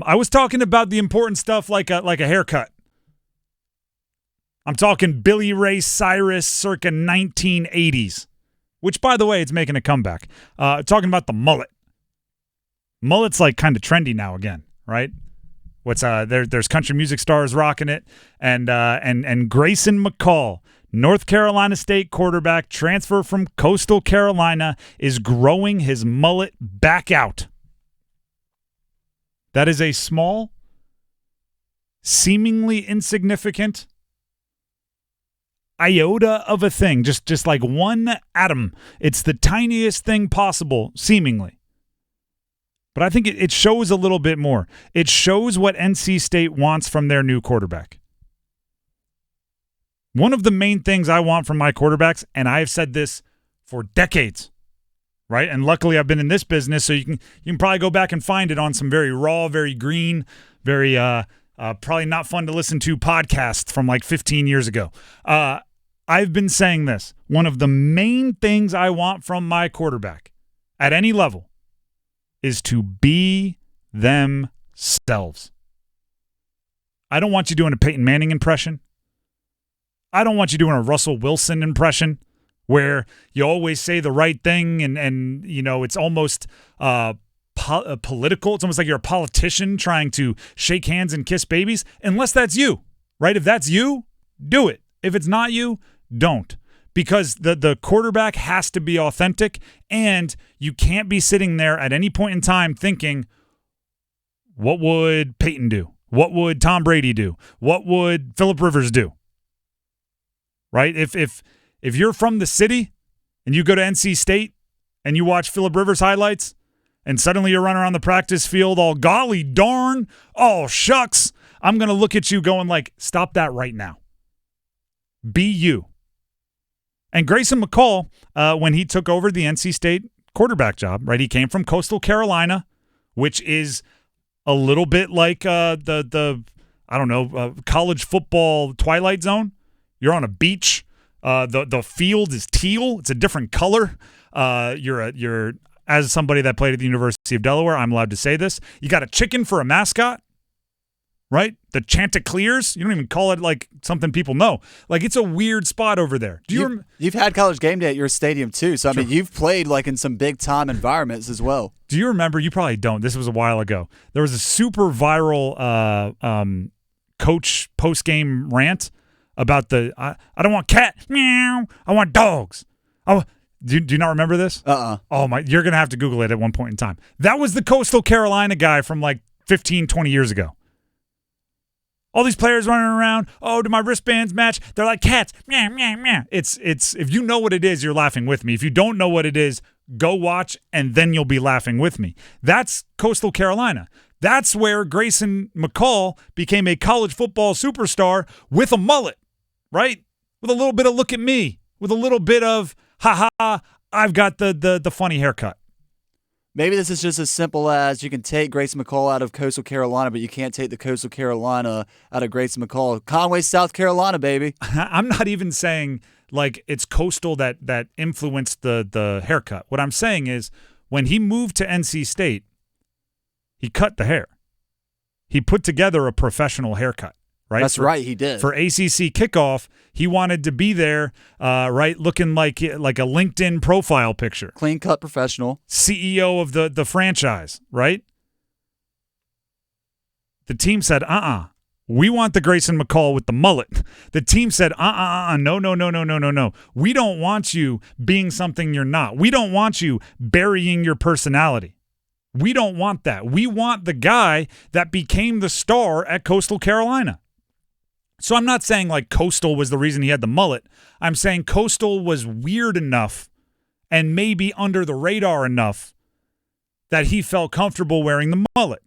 I was talking about the important stuff like a haircut. I'm talking Billy Ray Cyrus circa 1980s, which, by the way, it's making a comeback. Talking about the mullet. Mullet's like kind of trendy now again, right? There's country music stars rocking it, and Grayson McCall, North Carolina State quarterback, transfer from Coastal Carolina, is growing his mullet back out. That is a small, seemingly insignificant iota of a thing, just like one atom. It's the tiniest thing possible, seemingly. But I think it shows a little bit more. It shows what NC State wants from their new quarterback. One of the main things I want from my quarterbacks, and I've said this for decades, right? And luckily I've been in this business, so you can probably go back and find it on some very raw, very green, very probably not fun to listen to podcasts from like 15 years ago. I've been saying this. One of the main things I want from my quarterback at any level is to be themselves. I don't want you doing a Peyton Manning impression. I don't want you doing a Russell Wilson impression where you always say the right thing and you know, it's almost political. It's almost like you're a politician trying to shake hands and kiss babies, unless that's you, right? If that's you, do it. If it's not you, don't. Because the quarterback has to be authentic, and you can't be sitting there at any point in time thinking, what would Peyton do? What would Tom Brady do? What would Phillip Rivers do? Right? If you're from the city and you go to NC State and you watch Phillip Rivers highlights and suddenly you're running around the practice field all golly darn, oh shucks, I'm going to look at you going like, stop that right now. Be you. And Grayson McCall, when he took over the NC State quarterback job, right, he came from Coastal Carolina, which is a little bit like college football Twilight Zone. You're on a beach. The field is teal. It's a different color. You're as somebody that played at the University of Delaware, I'm allowed to say this. You got a chicken for a mascot. Right? The Chanticleers. You don't even call it like something people know. Like, it's a weird spot over there. You've had College Game Day at your stadium too. So, I mean, you've played like in some big time environments as well. Do you remember? You probably don't. This was a while ago. There was a super viral coach post-game rant about I don't want cats. Meow. I want dogs. Do you not remember this? Oh, my. You're going to have to Google it at one point in time. That was the Coastal Carolina guy from like 15, 20 years ago. All these players running around. Oh, do my wristbands match? They're like cats. Meow, meow, meow. It's. If you know what it is, you're laughing with me. If you don't know what it is, go watch, and then you'll be laughing with me. That's Coastal Carolina. That's where Grayson McCall became a college football superstar with a mullet, right? With a little bit of look at me, with a little bit of ha ha. I've got the funny haircut. Maybe this is just as simple as you can take Grayson McCall out of Coastal Carolina, but you can't take the Coastal Carolina out of Grayson McCall. Conway, South Carolina, baby. I'm not even saying like it's Coastal that influenced the haircut. What I'm saying is when he moved to NC State, he cut the hair. He put together a professional haircut. Right? That's right, he did. For ACC kickoff, he wanted to be there, right, looking like a LinkedIn profile picture. Clean-cut professional. CEO of the franchise, right? The team said, we want the Grayson McCall with the mullet. The team said, no. We don't want you being something you're not. We don't want you burying your personality. We don't want that. We want the guy that became the star at Coastal Carolina. So I'm not saying like Coastal was the reason he had the mullet. I'm saying Coastal was weird enough and maybe under the radar enough that he felt comfortable wearing the mullet.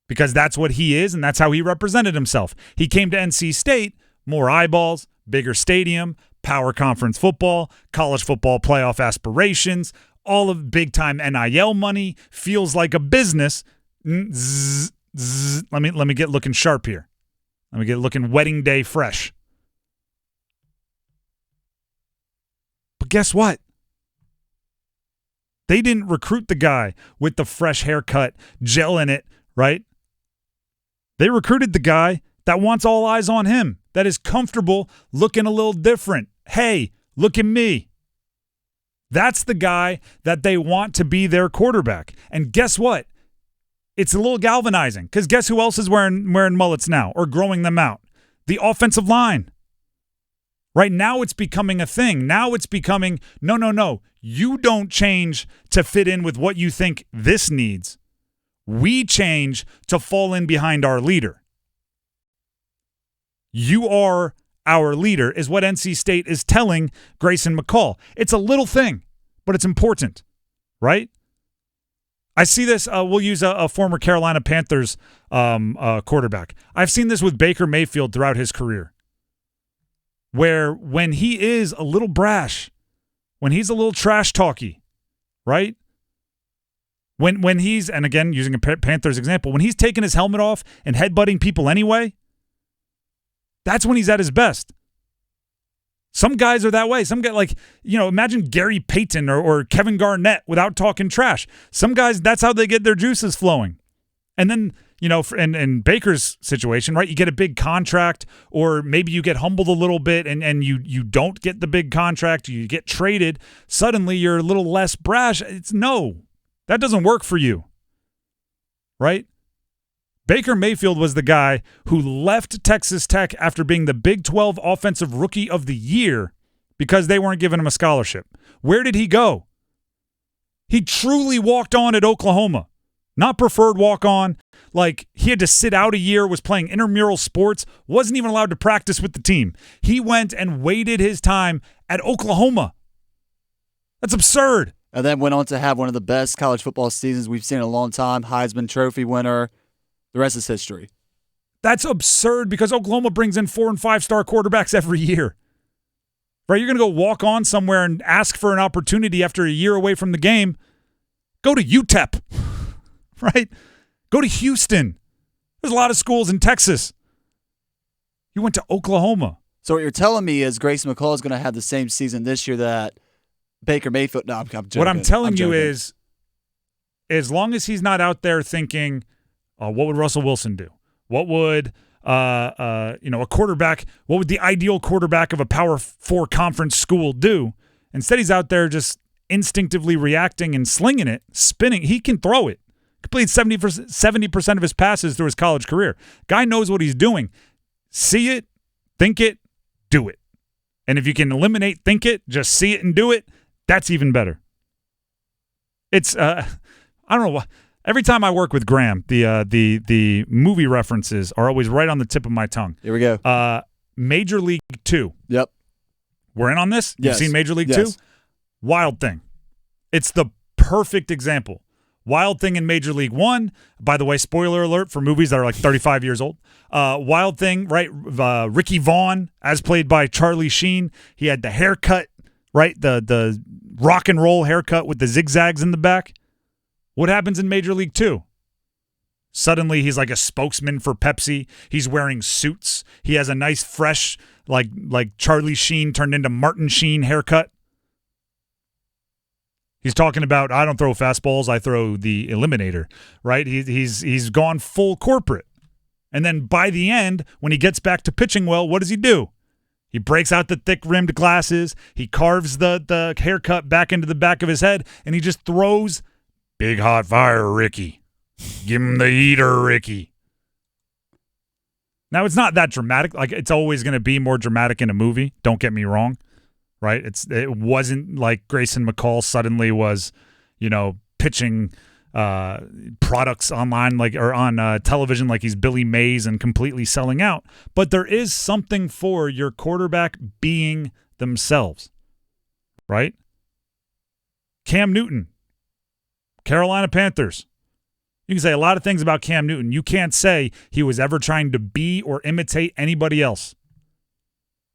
Because that's what he is and that's how he represented himself. He came to NC State, more eyeballs, bigger stadium, power conference football, college football playoff aspirations, all of big-time NIL money, feels like a business. Let me get looking sharp here. Let me get looking wedding day fresh. But guess what? They didn't recruit the guy with the fresh haircut, gel in it, right? They recruited the guy that wants all eyes on him, that is comfortable looking a little different. Hey, look at me. That's the guy that they want to be their quarterback. And guess what? It's a little galvanizing because guess who else is wearing mullets now or growing them out? The offensive line. Right now it's becoming a thing. Now it's becoming, no. You don't change to fit in with what you think this needs. We change to fall in behind our leader. You are our leader is what NC State is telling Grayson McCall. It's a little thing, but it's important, right? I see this. We'll use a former Carolina Panthers quarterback. I've seen this with Baker Mayfield throughout his career, where when he is a little brash, when he's a little trash talky, right? When he's, and again, using a Panthers example, when he's taking his helmet off and headbutting people anyway, that's when he's at his best. Some guys are that way. Some guys, like, imagine Gary Payton or Kevin Garnett without talking trash. Some guys, that's how they get their juices flowing. And then, in Baker's situation, right, you get a big contract, or maybe you get humbled a little bit and you don't get the big contract, you get traded. Suddenly you're a little less brash. That doesn't work for you, right? Baker Mayfield was the guy who left Texas Tech after being the Big 12 Offensive Rookie of the Year because they weren't giving him a scholarship. Where did he go? He truly walked on at Oklahoma. Not preferred walk-on. Like, he had to sit out a year, was playing intramural sports, wasn't even allowed to practice with the team. He went and waited his time at Oklahoma. That's absurd. And then went on to have one of the best college football seasons we've seen in a long time. Heisman Trophy winner. The rest is history. That's absurd because Oklahoma brings in 4- and 5-star quarterbacks every year. Right? You're going to go walk on somewhere and ask for an opportunity after a year away from the game. Go to UTEP. Right? Go to Houston. There's a lot of schools in Texas. You went to Oklahoma. So what you're telling me is Grayson McCall is going to have the same season this year that Baker Mayfield. No, I'm joking. What I'm telling you is, as long as he's not out there thinking, what would Russell Wilson do? What would a quarterback? What would the ideal quarterback of a Power 4 conference school do? Instead, he's out there just instinctively reacting and slinging it, spinning. He can throw it. Completed 70% of his passes through his college career. Guy knows what he's doing. See it, think it, do it. And if you can eliminate think it, just see it and do it, that's even better. It's I don't know. Every time I work with Graham, the movie references are always right on the tip of my tongue. Here we go. Major League 2. Yep. We're in on this? Yes. You've seen Major League 2? Yes. Wild Thing. It's the perfect example. Wild Thing in Major League 1. By the way, spoiler alert for movies that are like 35 years old. Wild Thing, right? Ricky Vaughn, as played by Charlie Sheen. He had the haircut, right? The rock and roll haircut with the zigzags in the back. What happens in Major League 2? Suddenly he's like a spokesman for Pepsi. He's wearing suits. He has a nice, fresh, like Charlie Sheen turned into Martin Sheen haircut. He's talking about, I don't throw fastballs, I throw the eliminator, right? He's gone full corporate. And then by the end, when he gets back to pitching well, what does he do? He breaks out the thick-rimmed glasses. He carves the haircut back into the back of his head, and he just throws, big hot fire, Ricky. Give him the heater, Ricky. Now, it's not that dramatic. Like, it's always going to be more dramatic in a movie. Don't get me wrong. Right? It wasn't like Grayson McCall suddenly was, pitching products online or on television like he's Billy Mays and completely selling out. But there is something for your quarterback being themselves. Right? Cam Newton, Carolina Panthers. You can say a lot of things about Cam Newton. You can't say he was ever trying to be or imitate anybody else.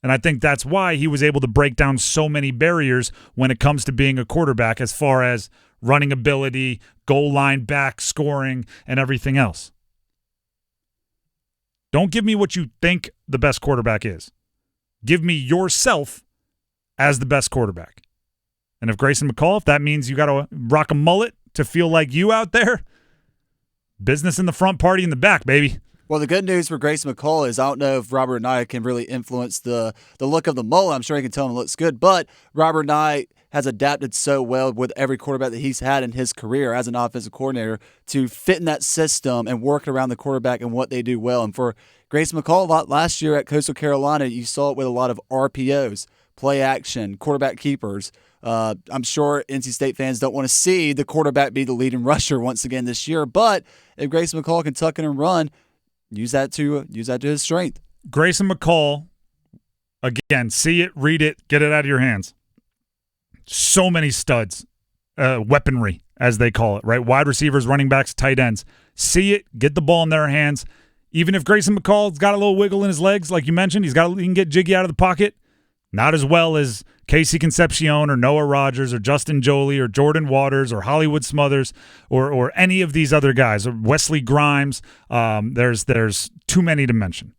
And I think that's why he was able to break down so many barriers when it comes to being a quarterback as far as running ability, goal line back, scoring, and everything else. Don't give me what you think the best quarterback is. Give me yourself as the best quarterback. And if Grayson McCall, if that means you got to rock a mullet to feel like you out there, business in the front, party in the back, baby. Well, the good news for Grayson McCall is I don't know if Robert Knight can really influence the look of the mullet. I'm sure he can tell him it looks good, but Robert Knight has adapted so well with every quarterback that he's had in his career as an offensive coordinator to fit in that system and work around the quarterback and what they do well. And for Grayson McCall, last year at Coastal Carolina, you saw it with a lot of RPOs, play action, quarterback keepers. I'm sure NC State fans don't want to see the quarterback be the leading rusher once again this year, but if Grayson McCall can tuck in and run, use that to his strength. Grayson McCall, again, see it, read it, get it out of your hands. So many studs, weaponry, as they call it, right? Wide receivers, running backs, tight ends. See it, get the ball in their hands. Even if Grayson McCall's got a little wiggle in his legs, like you mentioned, he can get jiggy out of the pocket. Not as well as Casey Concepcion or Noah Rogers or Justin Jolie or Jordan Waters or Hollywood Smothers or any of these other guys, or Wesley Grimes. There's too many to mention.